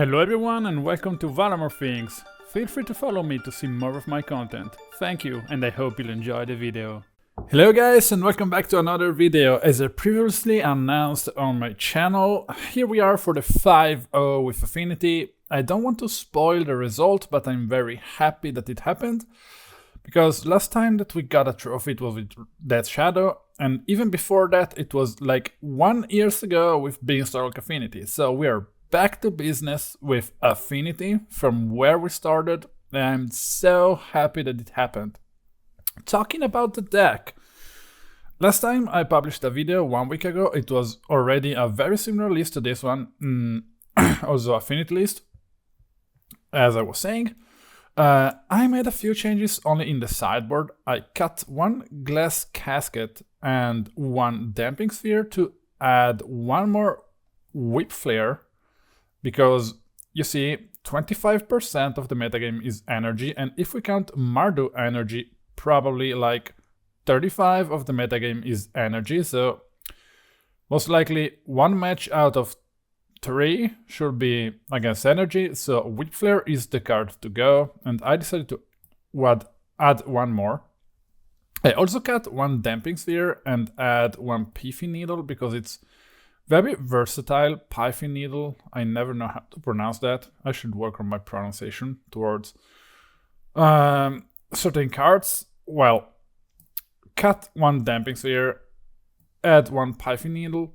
Hello everyone and welcome to Valamore Things. Feel free to follow me to see more of my content. Thank you and I hope you'll enjoy the video. Hello guys and welcome back to another video. As I previously announced on my channel, here we are for the 5-0 with Affinity. I don't want to spoil the result, but I'm very happy that it happened. Because last time that we got a trophy it was with Death Shadow, and even before that it was like 1 year ago with Beanstalk Affinity. So we are back to business with Affinity from where we started, and I'm so happy that it happened. Talking about the deck, last time I published a video 1 week ago, it was already a very similar list to this one, also Affinity list, as I was saying. I made a few changes only in the sideboard. I cut 1 Glass Casket and 1 Damping Sphere to add 1 more Whip Flare, because you see 25% of the metagame is energy, and if we count Mardu energy, probably like 35 of the metagame is energy, so most likely 1 match out of 3 should be against energy, so Whip Flare is the card to go, and I decided to add 1 more. I also cut 1 Damping Sphere and add 1 Pithing Needle because it's very versatile. Pithing Needle, I never know how to pronounce that. I should work on my pronunciation towards certain cards. Well, cut 1 Damping Sphere, add 1 Pithing Needle,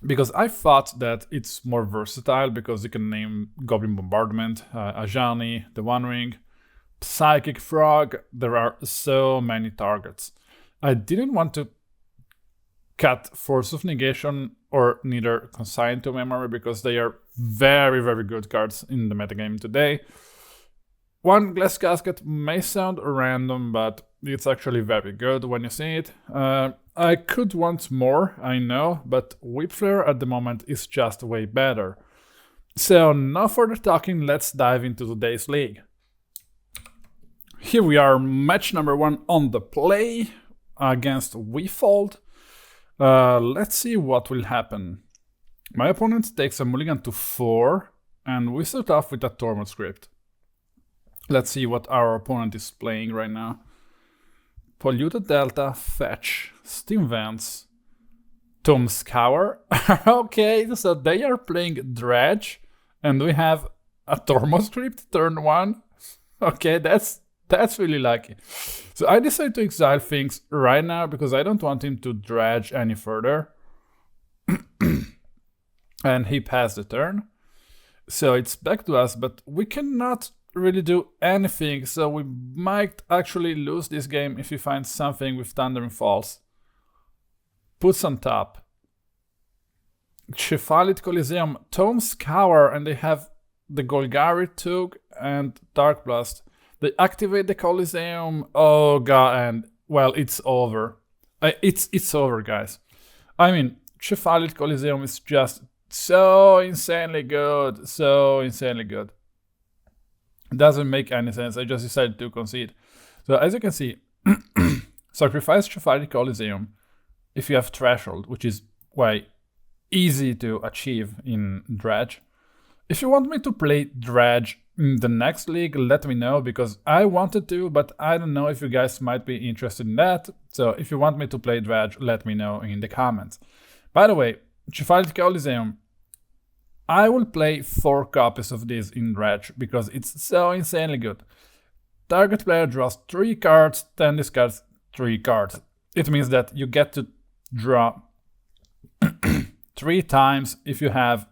because I thought that it's more versatile because you can name Goblin Bombardment, Ajani, the One Ring, Psychic Frog. There are so many targets. I didn't want to cut Force of Negation or neither Consign to Memory because they are very, very good cards in the metagame today. 1 Glass Casket may sound random, but it's actually very good when you see it. I could want more, I know, but Whip Flare at the moment is just way better. So no further talking, let's dive into today's league. Here we are, match number 1 on the play against WeFold. Let's see what will happen. My opponent takes a mulligan to 4, and we start off with a Tormod script. Let's see what our opponent is playing right now. Polluted Delta, Fetch, Steam Vents, Tomb Scour. Okay, so they are playing Dredge, and we have a Tormod script turn 1. Okay, that's really lucky. So I decided to exile things right now because I don't want him to dredge any further. And he passed the turn. So it's back to us, but we cannot really do anything, so we might actually lose this game if we find something with Thundering Falls. Puts on top. Cephalic Coliseum, Tomb Scour, and they have the Golgari Tug and Dark Blast. They activate the Coliseum. Oh god, and well, it's over. It's over, guys. I mean, Cephalic Coliseum is just so insanely good, so insanely good. It doesn't make any sense. I just decided to concede. So as you can see, sacrifice Cephalic Coliseum if you have Threshold, which is way easy to achieve in Dredge. If you want me to play Dredge in the next league, let me know, because I wanted to, but I don't know if you guys might be interested in that. So if you want me to play Dredge, let me know in the comments. By the way, Cephalic Coliseum, I will play 4 copies of this in Dredge because it's so insanely good. Target player draws 3 cards, then discards 3 cards. It means that you get to draw 3 times if you have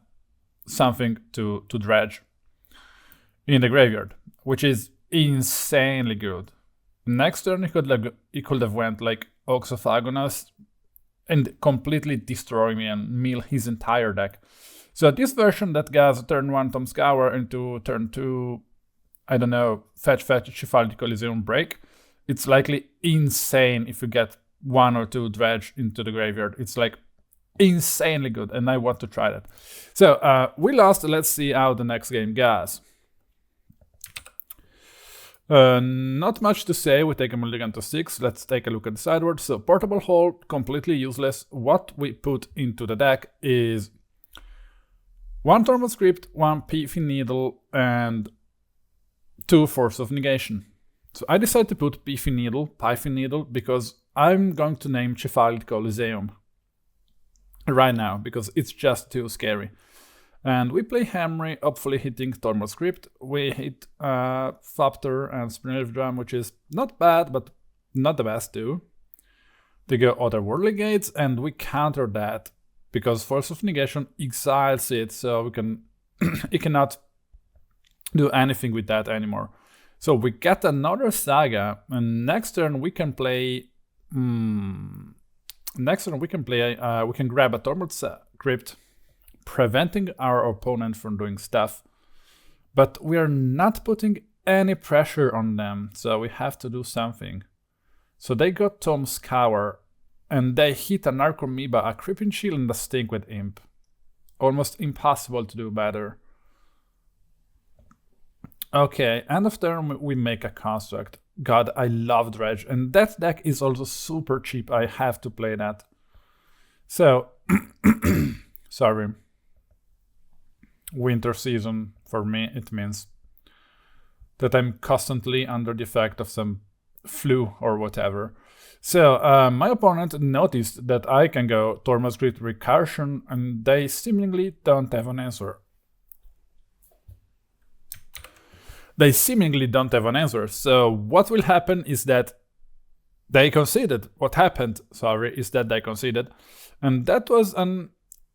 something to dredge in the graveyard, which is insanely good. Next turn he could have went like Oaks of Agonas and completely destroy me and mill his entire deck. So this version that goes turn 1 Tomb Scour into turn 2, I don't know, fetch Cephalic Coliseum break, it's likely insane if you get 1 or 2 dredge into the graveyard. It's like insanely good, and I want to try that. So we lost. Let's see how the next game goes. Not much to say. We take a mulligan to 6. Let's take a look at the sideboard. So Portable Hold, completely useless. What we put into the deck is 1 Tormod Crypt, 1 Pithing Needle, and 2 Force of Negation. So I decided to put Pithing Needle, because I'm going to name Cephalic Coliseum right now, because it's just too scary. And we play Emry, hopefully hitting Tormod Crypt. We hit Urza and Springleaf Drum, which is not bad, but not the best too. They go Otherworldly Gates, and we counter that, because Force of Negation exiles it, so we can it cannot do anything with that anymore. So we get another Saga, and next turn we can play. We can grab a Tormod Crypt, preventing our opponent from doing stuff. But we are not putting any pressure on them, so we have to do something. So they got Tom Scour, and they hit an Archamoeba, a Creeping Shield, and a Stink with Imp. Almost impossible to do better. Okay, end of turn we make a construct. God, I love Dredge, and that deck is also super cheap. I have to play that. So, sorry. Winter season, for me, it means that I'm constantly under the effect of some flu or whatever. So, my opponent noticed that I can go Tormod Crypt Recursion, and they seemingly don't have an answer. So what will happen is that they conceded. What happened, is that they conceded. And that was an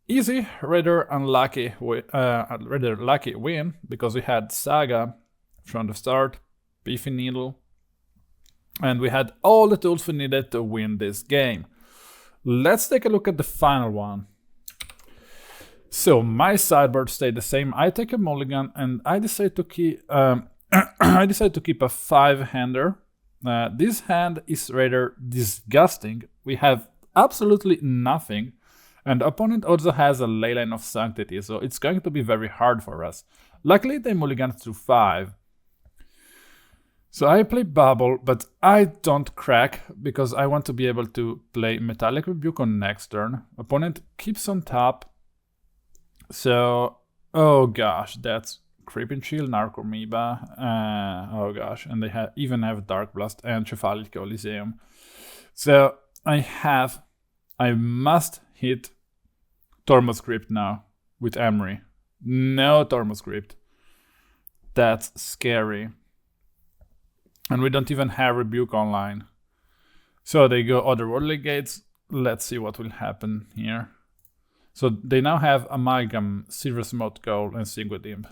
easy, rather lucky win, because we had Saga from the start, Pithing Needle, and we had all the tools we needed to win this game. Let's take a look at the final one. So my sideboard stayed the same. I take a mulligan, and I decide to keep a 5-hander. This hand is rather disgusting. We have absolutely nothing, and the opponent also has a Leyline of Sanctity, so it's going to be very hard for us. Luckily, they mulliganed to 5. So I play Bauble, but I don't crack, because I want to be able to play Metallic Rebuke on next turn. Opponent keeps on top. So, oh gosh, that's Creeping Shield, Archamoeba, oh gosh, and they even have Dark Blast and Cephalic Coliseum. So I must hit Tormod Crypt now with Emry. No Tormod Crypt. That's scary. And we don't even have Rebuke online. So they go Otherworldly Gates. Let's see what will happen here. So they now have Amalgam, Silver Smoke Gold, and Single Imp.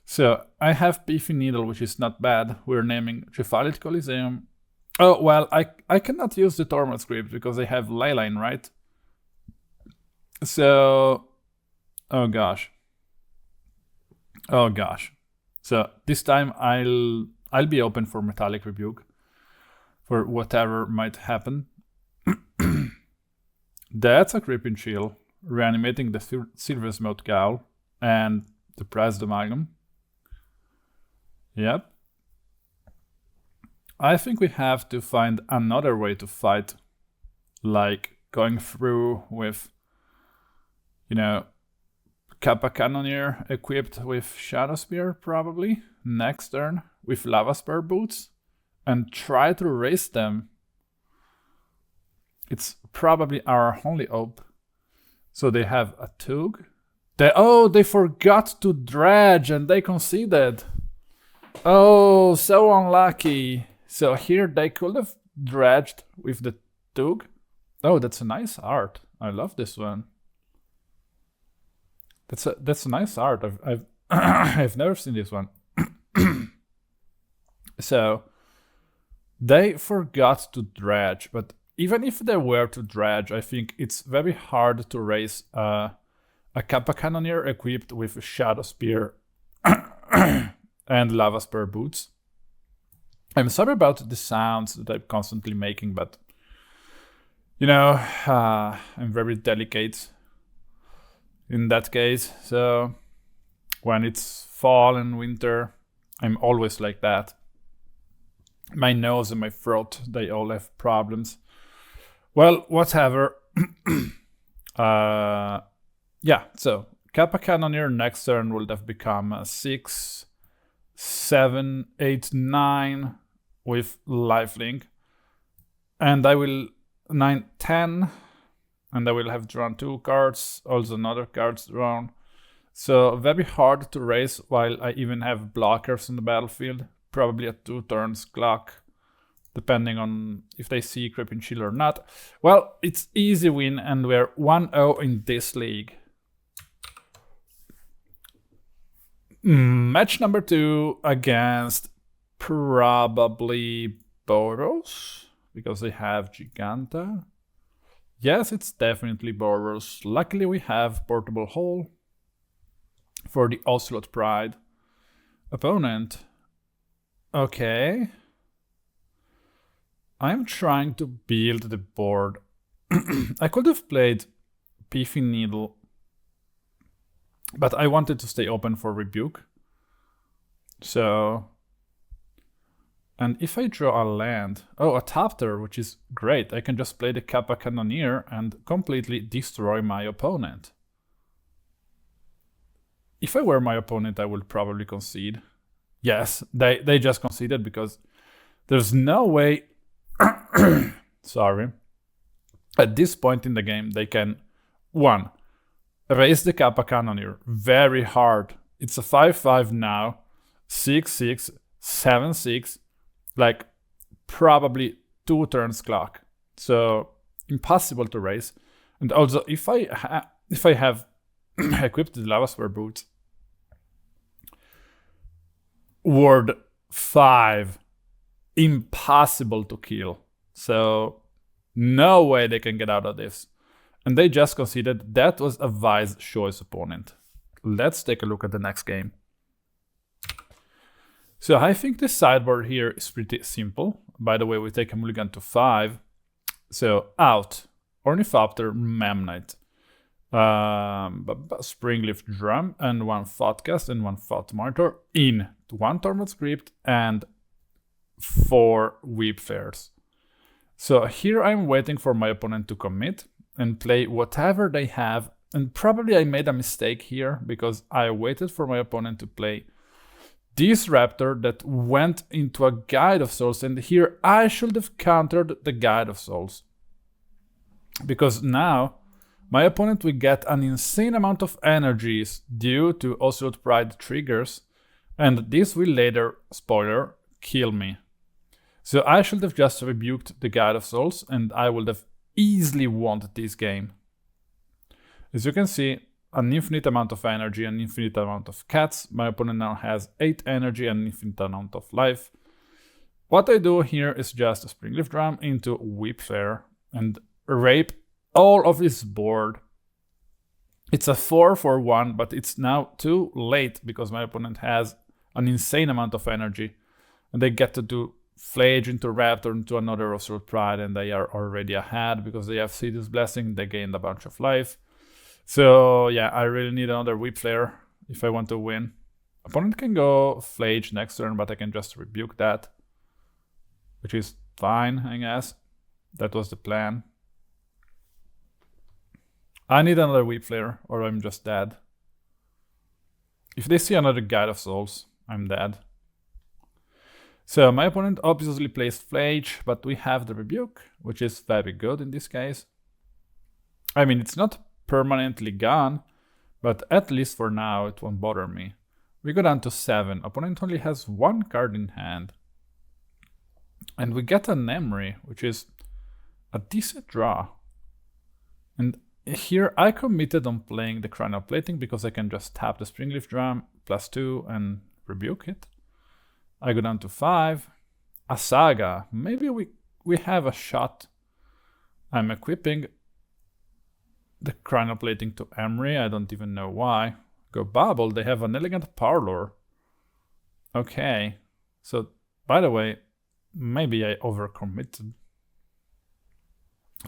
So I have Pithing Needle, which is not bad. We're naming Cephalic Coliseum. Oh, well, I cannot use the Tormod Crypt because they have Leyline, right? So, oh gosh. So this time I'll be open for Metallic Rebuke for whatever might happen. That's a Creeping Shield, reanimating the Silver Smoke Gowl and the Prized Amalgam. Yep. I think we have to find another way to fight, like going through with, Kappa Cannoneer equipped with Shadowspear probably next turn with Lavaspur Boots and try to race them. It's probably our only hope. So they have a Tug. They forgot to dredge and they conceded. Oh, so unlucky. So here they could have dredged with the Tug. Oh, that's a nice art. I love this one. That's a nice art. I've I've never seen this one. So they forgot to dredge, but even if they were to dredge, I think it's very hard to raise a Kappa Cannoneer equipped with Shadowspear and Lavaspur Boots. I'm sorry about the sounds that I'm constantly making, but I'm very delicate in that case. So when it's fall and winter, I'm always like that. My nose and my throat, they all have problems. Well, whatever. Yeah, so Kappa Cannoneer next turn will have become 6, 7, 8, 9 with lifelink. And I will 9, 10. And I will have drawn 2 cards, also another cards drawn. So very hard to raise while I even have blockers on the battlefield. Probably at 2 turns clock, depending on if they see Crypt in shield or not. Well, it's easy win and we're 1-0 in this league. Match number 2 against probably Boros, because they have Giganta. Yes, it's definitely Boros. Luckily we have Portable Hole for the Ocelot Pride. Opponent. Okay. I'm trying to build the board. I could have played Pithing Needle, but I wanted to stay open for Rebuke. So... And if I draw a land, oh, a Thopter, which is great, I can just play the Kappa Cannoneer and completely destroy my opponent. If I were my opponent, I would probably concede. Yes, they just conceded because there's no way, sorry, at this point in the game they can, 1, raise the Kappa Cannoneer very hard. It's a 5-5 now, 6-6, 7-6, like probably 2 turns clock, so impossible to raise. And also, if I have equipped the Lavaspur Boots, ward 5, impossible to kill. So no way they can get out of this. And they just conceded. That was a wise choice, opponent. Let's take a look at the next game. So I think the sideboard here is pretty simple. By the way, we take a mulligan to 5. So out, Ornithopter, Memnite, Springleaf Drum, and 1 Thoughtcast and 1 Thought Monitor. In 1 Tormod Crypt and 4 Weep Fairs. So here I'm waiting for my opponent to commit and play whatever they have. And probably I made a mistake here because I waited for my opponent to play this Raptor that went into a Guide of Souls, and here I should have countered the Guide of Souls. Because now my opponent will get an insane amount of energies due to Ocelot Pride triggers, and this will later, spoiler, kill me. So I should have just rebuked the Guide of Souls, and I would have easily won this game. As you can see, an infinite amount of energy, an infinite amount of cats. My opponent now has 8 energy and an infinite amount of life. What I do here is just a Springleaf Drum into Weep Fair and rape all of this board. It's a 4-for-1, but it's now too late because my opponent has an insane amount of energy. And they get to do Flage into Raptor into another Ocelot Pride, and they are already ahead because they have Seduce Blessing, they gained a bunch of life. So yeah, I really need another Weep Flare if I want to win. Opponent can go Flage next turn, but I can just rebuke that, which is fine, I guess. That was the plan. I need another Weep Flare, or I'm just dead. If they see another Guide of Souls, I'm dead. So my opponent obviously plays Flage, but we have the Rebuke, which is very good in this case. I mean, it's not permanently gone, but at least for now it won't bother me. We go down to 7. Opponent only has 1 card in hand. And we get an Emry, which is a decent draw. And here I committed on playing the Cranial Plating because I can just tap the Springleaf Drum +2 and rebuke it. I go down to 5. A Saga. Maybe we have a shot. I'm equipping the Cranial Plating to Emry. I don't even know why. Go Bauble. They have an Elegant Parlor. Okay. So, by the way, maybe I overcommitted.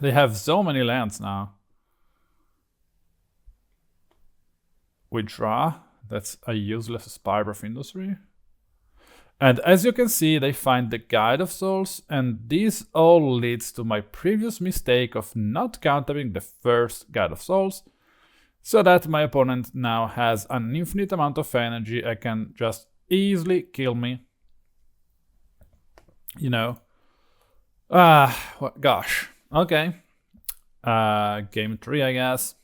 They have so many lands now. We draw. That's a useless Spire of Industry. And as you can see, they find the Guide of Souls, and this all leads to my previous mistake of not countering the first Guide of Souls. So that my opponent now has an infinite amount of energy and can just easily kill me. You know. Gosh. Okay. Game 3, I guess.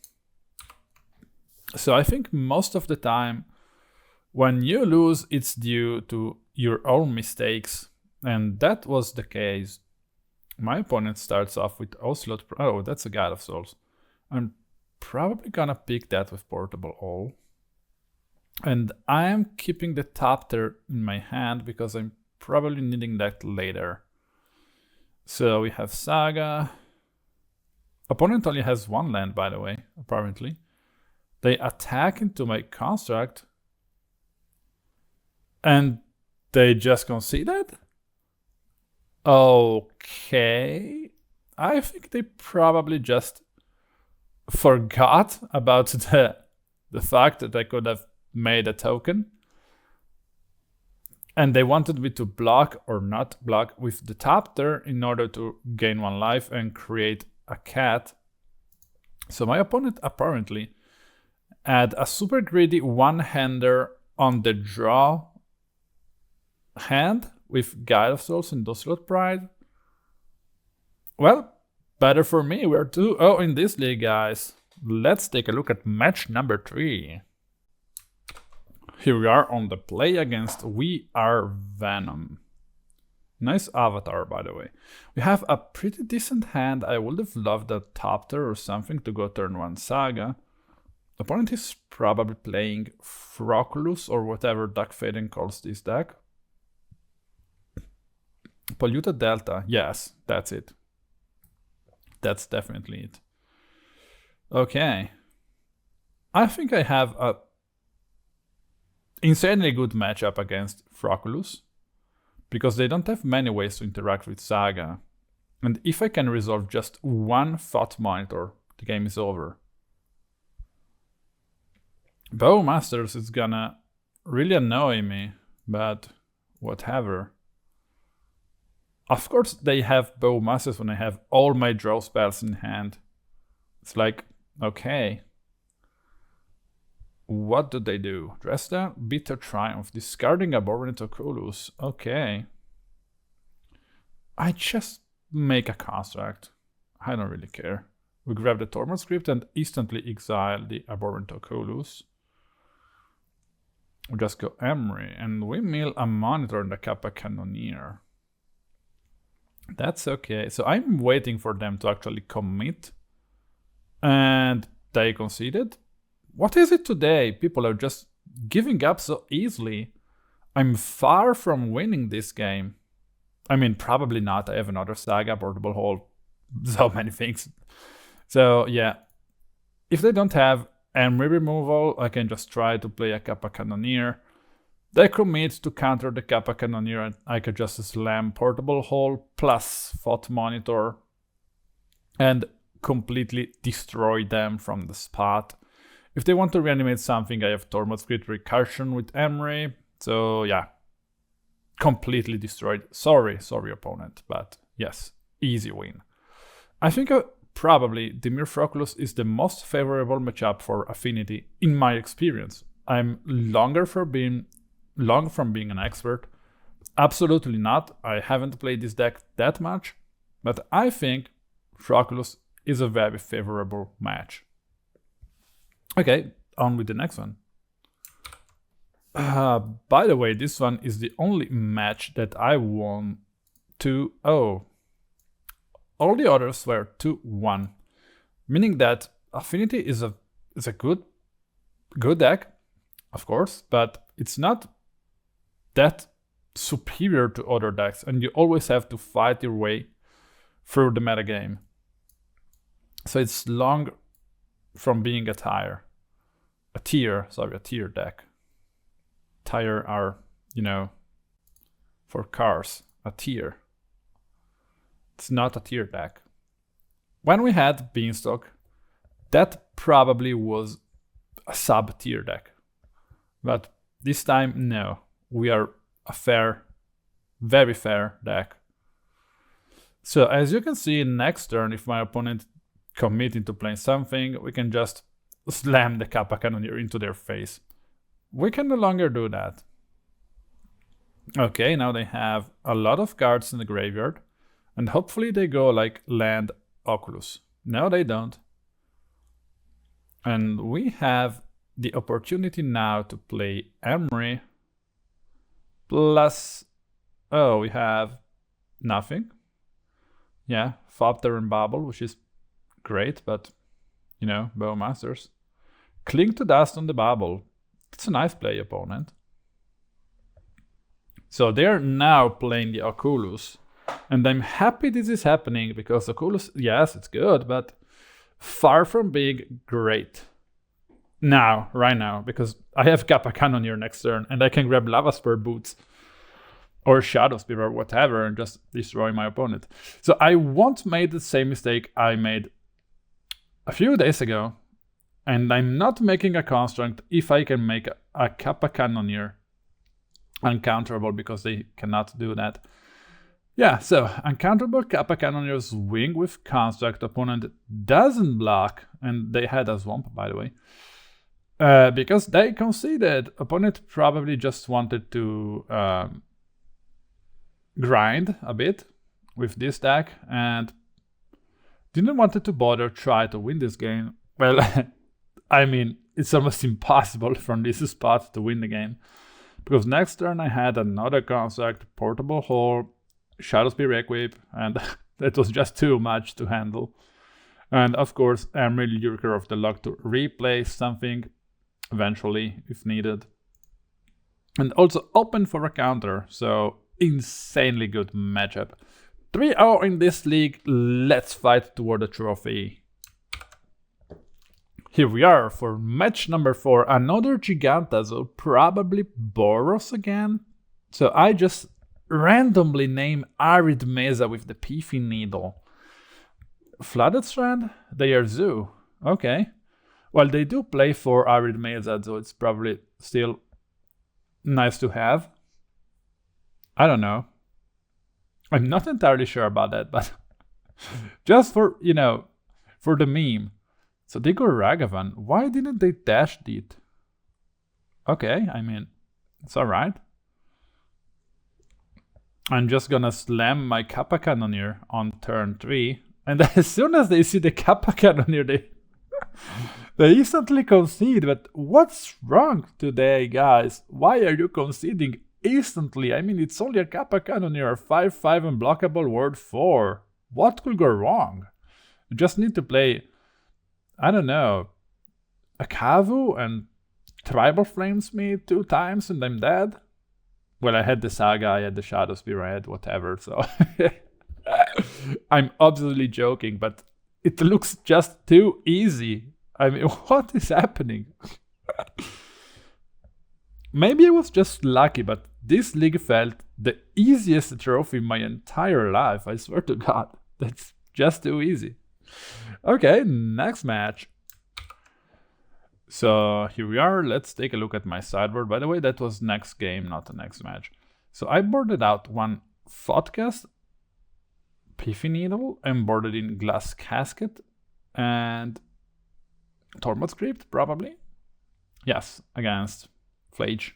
So I think most of the time when you lose, it's due to your own mistakes. And that was the case. My opponent starts off with Ocelot. Oh, that's a God of Souls. I'm probably gonna pick that with Portable All. And I am keeping the Thopter in my hand because I'm probably needing that later. So we have Saga. Opponent only has 1 land, by the way, apparently. They attack into my construct. And they just conceded? Okay. I think they probably just forgot about the fact that I could have made a token. And they wanted me to block or not block with the Thopter in order to gain 1 life and create a cat. So my opponent apparently had a super greedy 1-hander on the draw hand with Guide of Souls and Ocelot Pride. Well, better for me. We're 2-0 in this league, guys. Let's take a look at match number 3. Here we are on the play against We Are Venom. Nice avatar, by the way. We have a pretty decent hand. I would have loved a Thopter or something to go turn 1 Saga. Opponent is probably playing Froculus or whatever Duck Fading calls this deck. Polluted Delta. Yes, that's it. That's definitely it. Okay. I think I have a insanely good matchup against Froculus, because they don't have many ways to interact with Saga. And if I can resolve just 1 Thought Monitor, the game is over. Bowmasters is gonna really annoy me, but whatever. Of course they have Bowmasters when I have all my draw spells in hand. It's like, okay. What do they do? Dresda, Bitter Triumph, discarding a Ornithopter. Okay. I just make a construct. I don't really care. We grab the Tormod script and instantly exile the Ornithopter. We just go Emry and we mill a monitor in the Kappa Cannoneer. That's okay. So I'm waiting for them to actually commit. And they conceded. What is it today? People are just giving up so easily. I'm far from winning this game. I mean, probably not. I have another Saga, Portable Hole, so many things. So yeah, if they don't have Emry removal, I can just try to play a Kappa Cannoneer. They commit to counter the Kappa Cannoneer and I could just slam Portable Hole plus Thought Monitor and completely destroy them from the spot. If they want to reanimate something, I have Tormod Script Recursion with Emry. So yeah, completely destroyed. Sorry opponent, but yes, easy win. I think probably Dimir Froculus is the most favorable matchup for Affinity in my experience. I'm long from being an expert. Absolutely not. I haven't played this deck that much, but I think Froculus is a very favorable match. Okay, on with the next one. By the way, this one is the only match that I won 2-0. All the others were 2-1, meaning that Affinity is a good deck, of course, but it's not that superior to other decks, and you always have to fight your way through the metagame. So it's long from being a tier deck. Tire are, for cars, a tier. It's not a tier deck. When we had Beanstalk, that probably was a sub-tier deck. But this time, no. We are a very fair deck. So as you can see, next turn, if my opponent commits into playing something, we can just slam the Kappa Cannoneer into their face. We can no longer do that. Okay, now they have a lot of cards in the graveyard. And hopefully they go like land Oculus. No, they don't. And we have the opportunity now to play Emry. Plus, oh, we have nothing. Yeah, Thopter and Bauble, which is great, but, you know, Bowmasters. Cling to Dust on the Bauble. It's a nice play, opponent. So they're now playing the Oculus. And I'm happy this is happening, because Oculus, yes, it's good, but far from being great. Now, right now, because I have Kappa Cannoneer next turn, and I can grab Lavaspur Boots or Shadowspear or whatever and just destroy my opponent. So I won't make the same mistake I made a few days ago, and I'm not making a construct if I can make a Kappa Cannoneer uncounterable, because they cannot do that. Yeah, so uncounterable Kappa Cannoneer swing with construct, opponent doesn't block, and they had a swamp, by the way. Because they conceded, opponent probably just wanted to grind a bit with this deck and didn't want to bother try to win this game. Well, I mean, it's almost impossible from this spot to win the game. Because next turn I had another construct, portable hole, Shadowspear equip, and that was just too much to handle. And of course, Emry, Lurker of the Loch to replace something eventually if needed. And also open for a counter, so insanely good matchup. 3-0 in this league, let's fight toward the trophy. Here we are for match number 4, another Gigantazo, probably Boros again. So I just randomly name Arid Mesa with the Pithing Needle. Flooded Strand? They are Zoo. Okay. Well, they do play for Arid Mesa, so it's probably still nice to have. I don't know. I'm not entirely sure about that, but just for, you know, for the meme. So they go Ragavan. Why didn't they dash it? Okay, I mean, it's alright. I'm just gonna slam my Kappa Cannoneer on turn 3. And as soon as they see the Kappa Cannoneer, they instantly concede. But what's wrong today, guys? Why are you conceding instantly? I mean, it's only a Kappa Cannoneer, 5/5 unblockable word 4. What could go wrong? You just need to play, I don't know, a Kavu and Tribal Flames me 2 times and I'm dead? Well, I had the Saga, I had the Shadowspear, I had whatever, so... I'm obviously joking, but it looks just too easy. I mean, what is happening? Maybe I was just lucky, but this league felt the easiest trophy in my entire life. I swear to God, that's just too easy. Okay, next match. So here we are. Let's take a look at my sideboard. By the way, that was next game, not the next match. So I boarded out one Thoughtcast, Pithing Needle, and boarded in Glass Casket, and Tormod Crypt, probably. Yes, against Flage.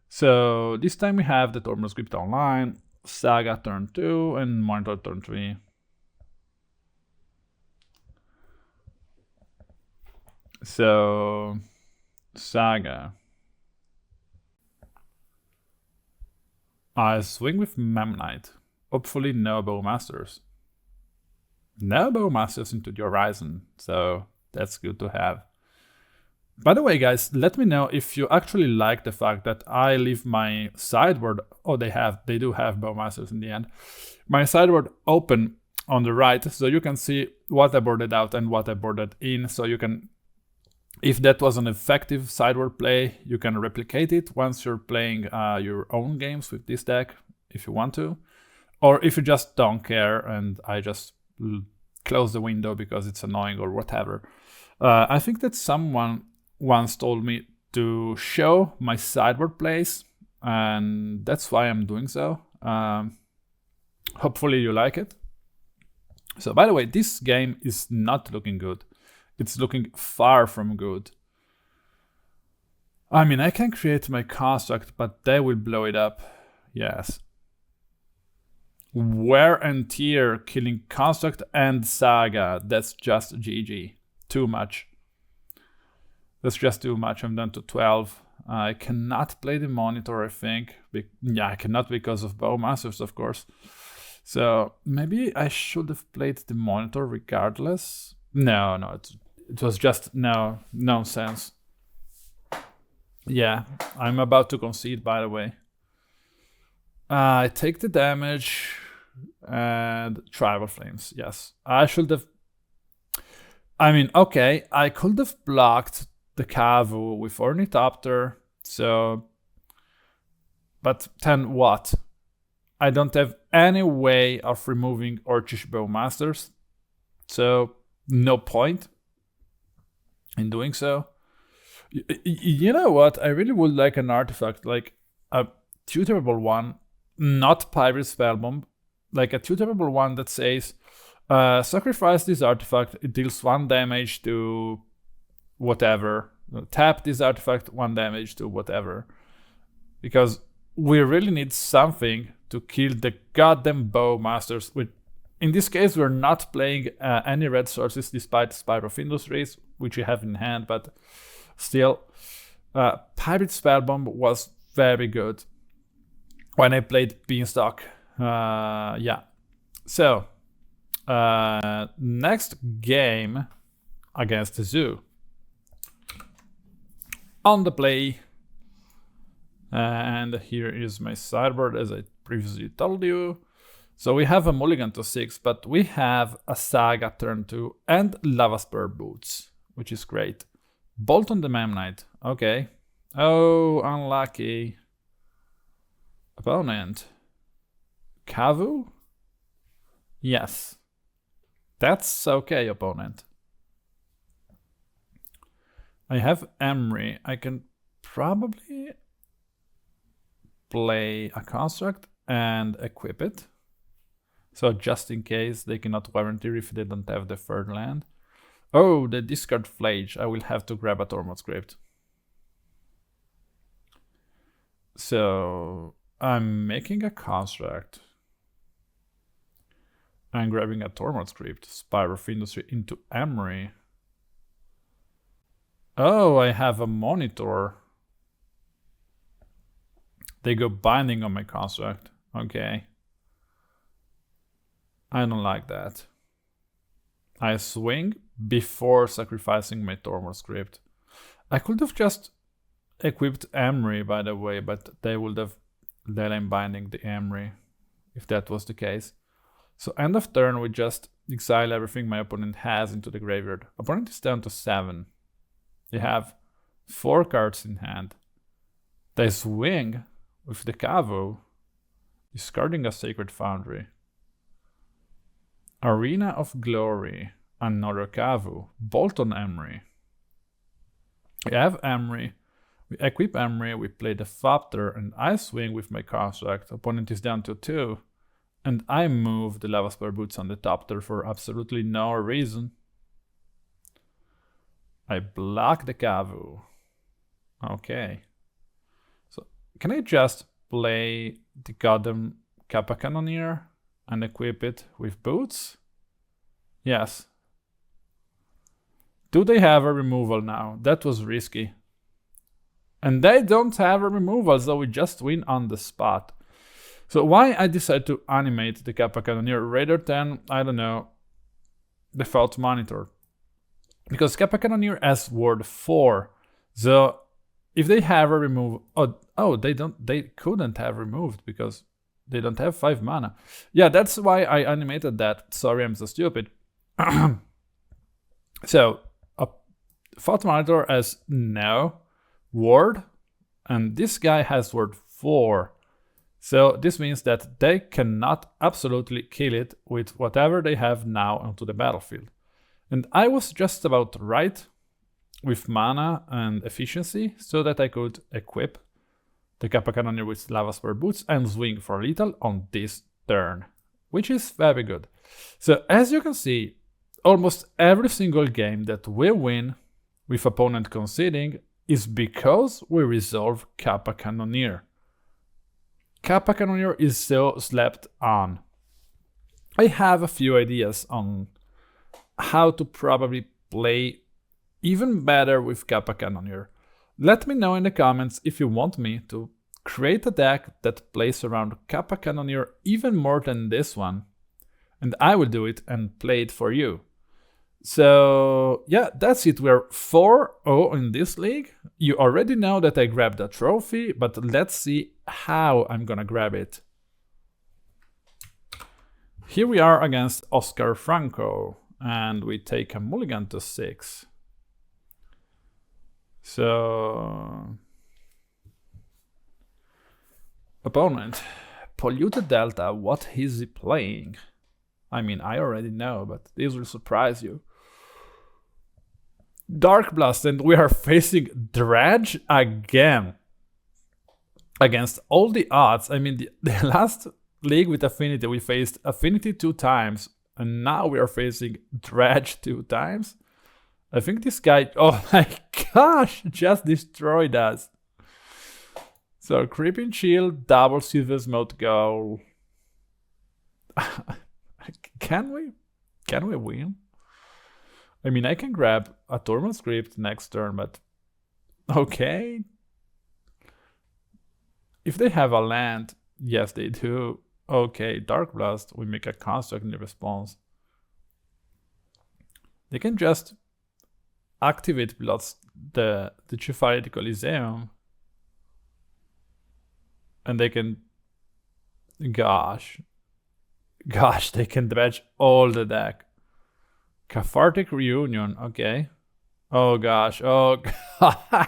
So this time we have the Tormod Crypt online, Saga turn 2, and Monitor turn 3. So, Saga. I swing with Memnite. Hopefully no Bowmasters. No Bowmasters into the horizon, so that's good to have. By the way, guys, let me know if you actually like the fact that I leave my sideboard, oh, they do have Bowmasters in the end, my sideboard open on the right, so you can see what I boarded out and what I boarded in, so you can, if that was an effective sideboard play, you can replicate it once you're playing your own games with this deck, if you want to. Or if you just don't care and I just close the window because it's annoying or whatever. I think that someone once told me to show my sideboard plays, and that's why I'm doing so. Hopefully you like it. So by the way, this game is not looking good. it's looking far from good. I mean, I can create my construct, but they will blow it up. Yes. Wear and Tear killing construct and Saga. That's just GG. Too much. That's just too much. I'm down to 12. I cannot play the monitor, I think. Yeah, I cannot because of Bowmasters, of course. So maybe I should have played the monitor regardless. No, it was just nonsense. Yeah, I'm about to concede, by the way. I take the damage and Tribal Flames. Yes, I should have. I mean, okay, I could have blocked the Kavu with Ornithopter. So, but then what? I don't have any way of removing Orcish Bowmasters. So, no point in doing so. You know what? I really would like an artifact, like a tutorable one, not Pirate Spellbomb, like a tutorable one that says, sacrifice this artifact, it deals 1 damage to whatever. Tap this artifact, 1 damage to whatever. Because we really need something to kill the goddamn Bowmasters. In this case, we're not playing any red sources despite Spire of Industries, which we have in hand, but still, Pirate Spellbomb was very good when I played Beanstalk. Yeah. So, next game against the Zoo. On the play. And here is my sideboard, as I previously told you. So we have a mulligan to 6, but we have a Saga turn 2 and Lavaspur Boots, which is great. Bolt on the Memnite. Okay. Oh, unlucky. Opponent. Kavu? Yes. That's okay, opponent. I have Emry. I can probably play a construct and equip it. So just in case they cannot warranty if they don't have the third land. Oh, the discard Flage. I will have to grab a Tormod Crypt. So I'm making a construct. I'm grabbing a Tormod Crypt, Spire of Industry into Emry. Oh, I have a monitor. They go binding on my construct. Okay. I don't like that. I swing before sacrificing my Tormod Crypt. I could have just equipped Emry, by the way, but they would have let I'm binding the Emry, if that was the case. So end of turn, we just exile everything my opponent has into the graveyard. Opponent is down to 7. They have 4 cards in hand. They swing with the Kavu, discarding a Sacred Foundry. Arena of Glory, another Kavu, Bolt on Emry. We have Emry, we equip Emry, we play the Thopter, and I swing with my construct. Opponent is down to 2, and I move the Lavaspur Boots on the Thopter for absolutely no reason. I block the Kavu. Okay. So, can I just play the goddamn Kappa Cannoneer and equip it with Boots? Yes. Do they have a removal now? That was risky. And they don't have a removal, so we just win on the spot. So why I decided to animate the Kappa Cannoneer rather than, I don't know, the Thought Monitor? Because Kappa Cannoneer has ward 4. So if they have a remove, they couldn't have removed because they don't have 5 mana. Yeah, that's why I animated that. Sorry, I'm so stupid. So a Thought Monitor has no ward, and this guy has ward 4. So this means that they cannot absolutely kill it with whatever they have now onto the battlefield. And I was just about right with mana and efficiency so that I could equip the Kappa Cannoneer with Lavaspur Boots and swing for lethal on this turn, which is very good. So as you can see, almost every single game that we win with opponent conceding is because we resolve Kappa Cannoneer. Kappa Cannoneer is so slept on. I have a few ideas on how to probably play even better with Kappa Cannoneer. Let me know in the comments if you want me to create a deck that plays around Kappa Cannoneer even more than this one, and I will do it and play it for you. So yeah, that's it. We're 4-0 in this league. You already know that I grabbed a trophy, but let's see how I'm gonna grab it. Here we are against Oscar Franco, and we take a mulligan to 6. So opponent, Polluted Delta, what is he playing? I mean, I already know, but this will surprise you. Dark Blast, and we are facing Dredge again. Against all the odds. I mean, the last league with Affinity, we faced Affinity 2 times, and now we are facing Dredge 2 times. I think this guy, oh my gosh, just destroyed us. So, Creeping Shield, double Silver Smoke goal. Can we win? I mean, I can grab a Tormod Crypt next turn, but okay. If they have a land, yes, they do. Okay, Dark Blast, we make a construct in the response. They can just activate the Chieftain Coliseum, and they can, gosh, they can dredge all the deck. Cathartic Reunion, okay. Oh gosh, oh god.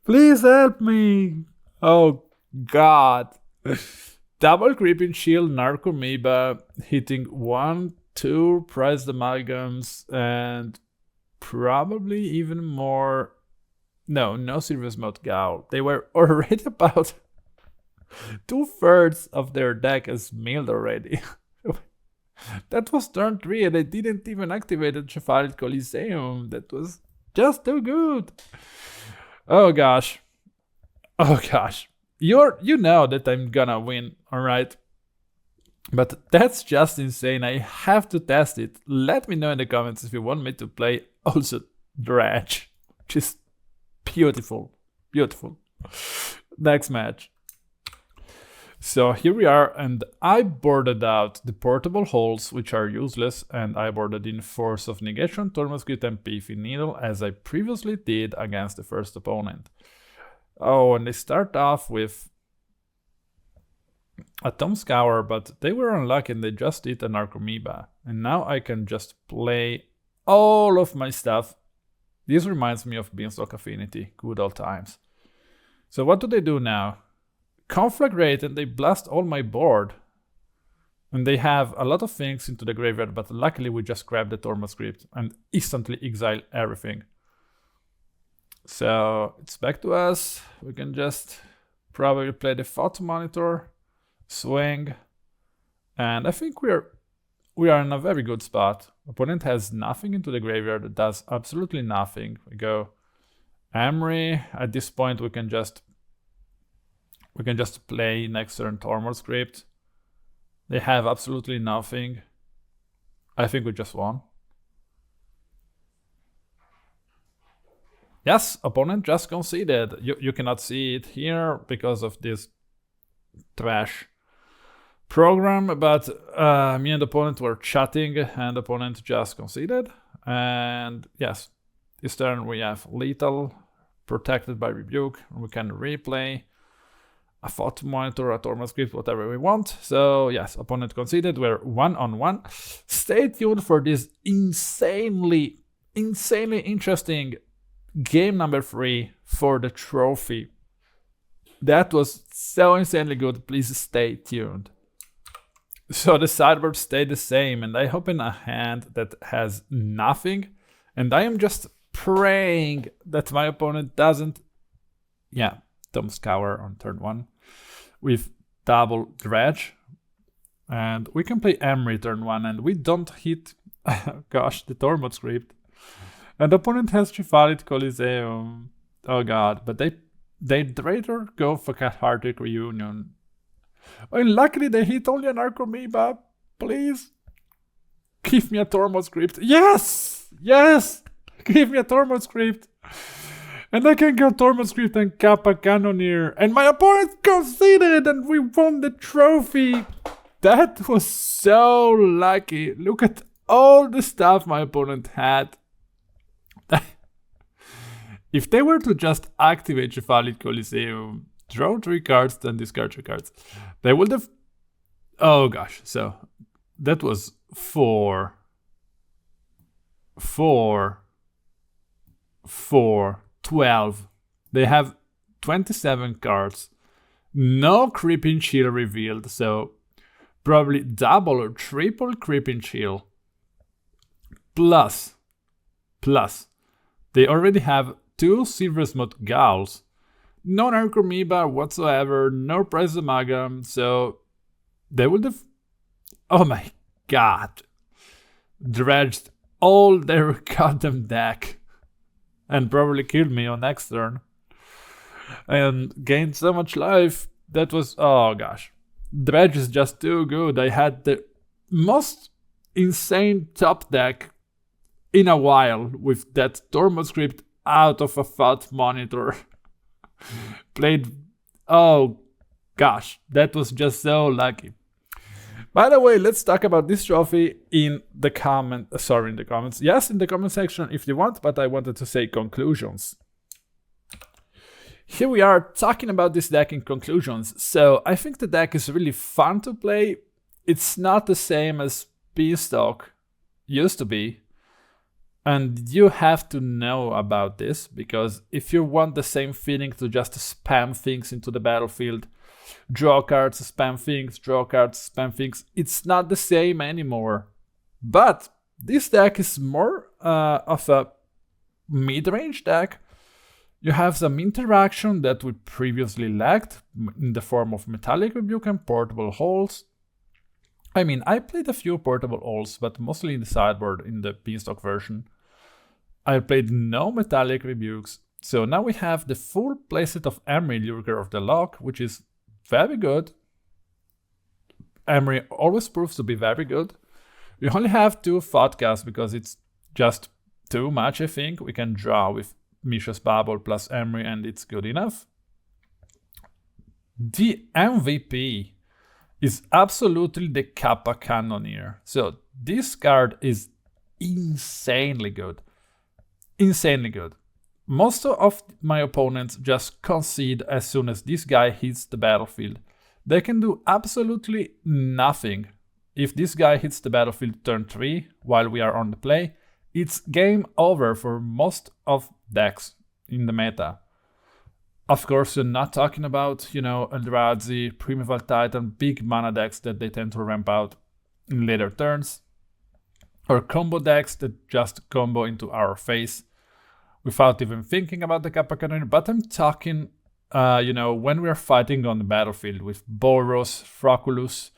Please help me. Oh god. Double Creeping Shield, Narcomoeba, hitting 1-2 prized amalgams, and probably even more. No Silver Smoke Gowl. They were already about 2/3 of their deck is milled already. That was turn 3 and I didn't even activate the Chieftain Coliseum. That was just too good. Oh gosh. Oh gosh. You know that I'm gonna win, alright? But that's just insane. I have to test it. Let me know in the comments if you want me to play also Dredge. Which is beautiful. Beautiful. Next match. So here we are, and I boarded out the portable holes, which are useless, and I boarded in Force of Negation, Tormod, and Pithing Needle, as I previously did against the first opponent. Oh, and they start off with a Tom Scour, but they were unlucky and they just did an Narcomoeba. And now I can just play all of my stuff. This reminds me of Beanstalk Affinity, good old times. So what do they do now? Conflagrate, and they blast all my board. And they have a lot of things into the graveyard, but luckily we just grabbed the Tormod script and instantly exile everything. So it's back to us. We can just probably play the Thought Monitor, swing, and I think we are in a very good spot. Opponent has nothing into the graveyard, it does absolutely nothing. We go Emry. At this point we can just play next turn Tormod script. They have absolutely nothing. I think we just won. Yes, opponent just conceded. You cannot see it here because of this trash program, but me and the opponent were chatting and the opponent just conceded. And yes, this turn we have lethal, protected by rebuke, and we can replay a Thought Monitor, a Tormod script, whatever we want. So yes, opponent conceded, we're 1-on-1. Stay tuned for this insanely interesting game number 3 for the trophy. That was so insanely good, please stay tuned. So the sideboard stayed the same, and I open a hand that has nothing, and I am just praying that my opponent doesn't, Tom Scour on turn 1 with double Dredge. And we can play Emry turn 1 and we don't hit, gosh, the Tormod script. And the opponent has Trivalid Coliseum. Oh god, but they'd rather go for Cathartic Reunion. And luckily they hit only an Arcomoeba. Please. Give me a Tormod script. Yes! Yes! Give me a Tormod script. And I can go Tormod script and Kappa Cannoneer. And my opponent conceded and we won the trophy. That was so lucky. Look at all the stuff my opponent had. If they were to just activate Trivalid Coliseum, draw 3 cards, then discard 3 cards, they would have... Oh gosh, so that was 4, 12. They have 27 cards. No Creeping Chill revealed, so probably double or triple Creeping Chill. Plus, they already have 2 Silver Smooth Gauls, no Arcomoeba whatsoever, no Prize Amalgam, so they would have, oh my god, dredged all their goddamn deck and probably killed me on next turn and gained so much life. That was, oh gosh. Dredge is just too good. I had the most insane top deck in a while with that Tormod script out of a Thought Monitor. Played, oh gosh, that was just so lucky. By the way, let's talk about this trophy in the comments. Yes, in the comment section if you want, but I wanted to say conclusions. Here we are talking about this deck in conclusions. So I think the deck is really fun to play. It's not the same as Beanstalk used to be. And you have to know about this, because if you want the same feeling to just spam things into the battlefield, draw cards, spam things, draw cards, spam things, it's not the same anymore. But this deck is more of a mid-range deck. You have some interaction that we previously lacked in the form of Metallic Rebuke and portable holes. I mean, I played a few portable holes, but mostly in the sideboard in the Beanstalk version. I played no Metallic Rebukes, so now we have the full playset of Emry, Lurker of the Loch, which is very good. Emry always proves to be very good. We only have 2 Thoughtcast because it's just too much, I think. We can draw with Mishra's Bauble plus Emry and it's good enough. The MVP is absolutely the Kappa Cannoneer. So this card is insanely good. Insanely good. Most of my opponents just concede as soon as this guy hits the battlefield. They can do absolutely nothing. If this guy hits the battlefield turn 3 while we are on the play, it's game over for most of decks in the meta. Of course, you're not talking about, Eldrazi, Primeval Titan, big mana decks that they tend to ramp out in later turns. Or combo decks that just combo into our face without even thinking about the Kappa Cannoneer. But I'm talking, when we're fighting on the battlefield with Boros, Froculus,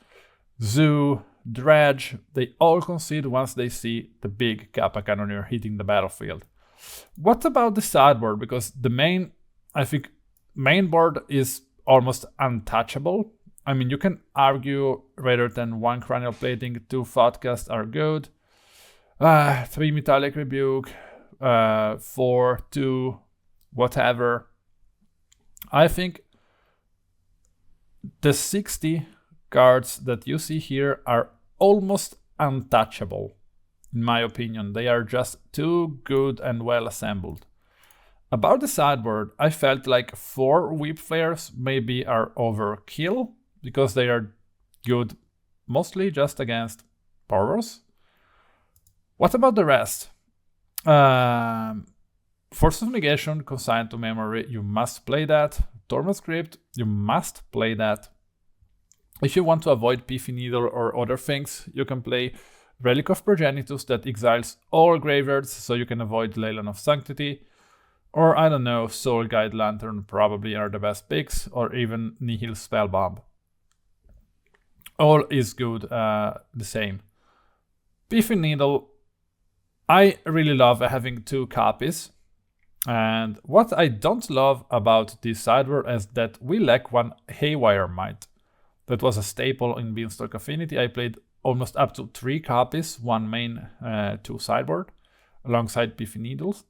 Zoo, Dredge, they all concede once they see the big Kappa Cannoneer hitting the battlefield. What about the sideboard? Because the main board is almost untouchable. I mean, you can argue rather than 1 Cranial Plating, 2 Thoughtcast are good. 3 Metallic Rebuke, 4, 2, whatever. I think the 60 cards that you see here are almost untouchable, in my opinion. They are just too good and well assembled. About the sideboard, I felt like 4 Whip Flares maybe are overkill, because they are good mostly just against Boros. What about the rest? Force of Negation, consigned to memory, you must play that. Tormod script, you must play that. If you want to avoid Pithing Needle or other things, you can play Relic of Progenitus that exiles all graveyards, so you can avoid Leyline of Sanctity. Or, I don't know, Soul Guide Lantern probably are the best picks, or even Nihil Spellbomb. all is good the same. Pithing Needle, I really love having 2 copies. And what I don't love about this sideboard is that we lack 1 Haywire Might. That was a staple in Beanstalk Affinity. I played almost up to 3 copies, 1 main, 2 sideboard, alongside Pithing Needles.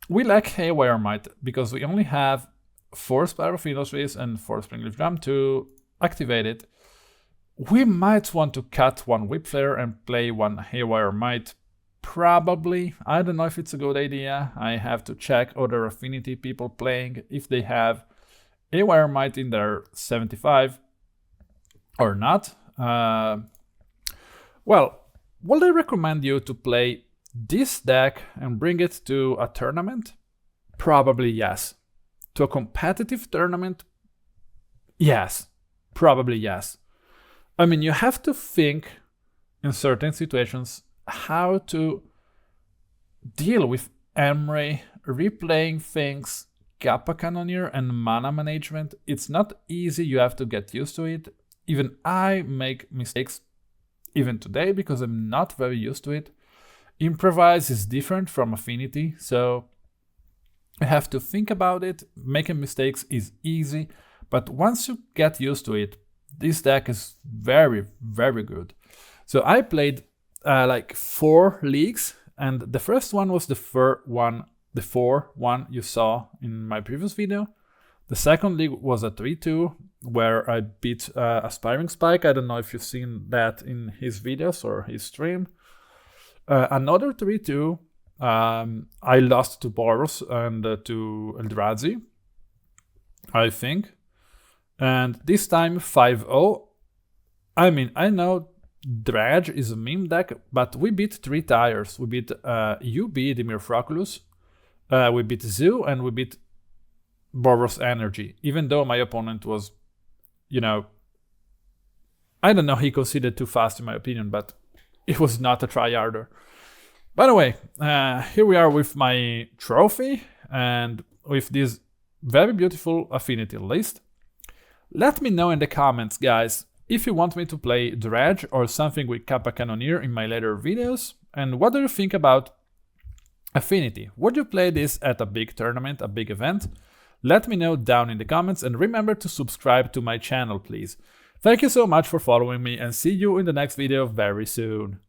We lack Haywire Might because we only have 4 Spire of Industries and 4 Springleaf Drum to activate it. We might want to cut 1 Whip Flare and play 1 Haywire Might. Probably. I don't know if it's a good idea. I have to check other Affinity people playing if they have Haywire Might in their 75 or not. Well, would I recommend you to play this deck and bring it to a tournament? Probably yes. To a competitive tournament? Yes. Probably yes. I mean, you have to think in certain situations how to deal with Emry, replaying things, Kappa Cannoneer, and mana management. It's not easy, you have to get used to it. Even I make mistakes even today because I'm not very used to it. Improvise is different from Affinity, so you have to think about it. Making mistakes is easy, but once you get used to it, this deck is very, very good. So I played like 4 leagues, and the first one was the 4 one you saw in my previous video. The second league was a 3-2 where I beat Aspiring Spike. I don't know if you've seen that in his videos or his stream. Another 3-2, I lost to Boros and to Eldrazi, I think. And this time 5-0. I mean, I know Dredge is a meme deck, but we beat 3 tires. We beat UB, Dimir Froculus, we beat Zoo, and we beat Boros Energy. Even though my opponent was, you know, I don't know, he conceded too fast in my opinion, but it was not a tryharder. By the way, here we are with my trophy and with this very beautiful Affinity list. Let me know in the comments, guys, if you want me to play Dredge or something with Kappa Cannoneer in my later videos. And what do you think about Affinity? Would you play this at a big tournament, a big event? Let me know down in the comments, and remember to subscribe to my channel, please. Thank you so much for following me, and see you in the next video very soon.